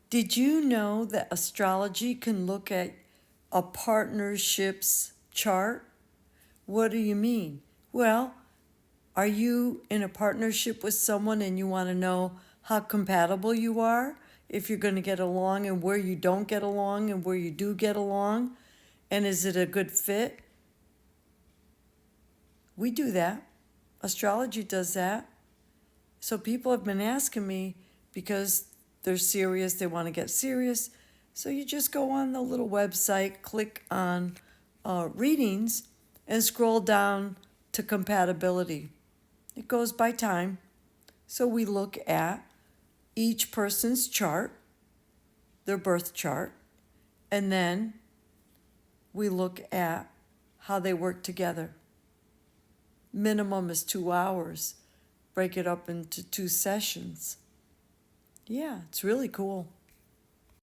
Did you know that astrology can look at a partnership's chart? What do you mean? Well, are you in a partnership with someone and you want to know how compatible you are? If you're going to get along and where you don't get along and where you do get along? And is it a good fit? We do that. Astrology does that. So people have been asking me because they're serious, they want to get serious. So you just go on the little website, click on readings, and scroll down to compatibility. It goes by time. So we look at each person's chart, their birth chart, and then we look at how they work together. Minimum is 2 hours. Break it up into 2 sessions. Yeah, it's really cool.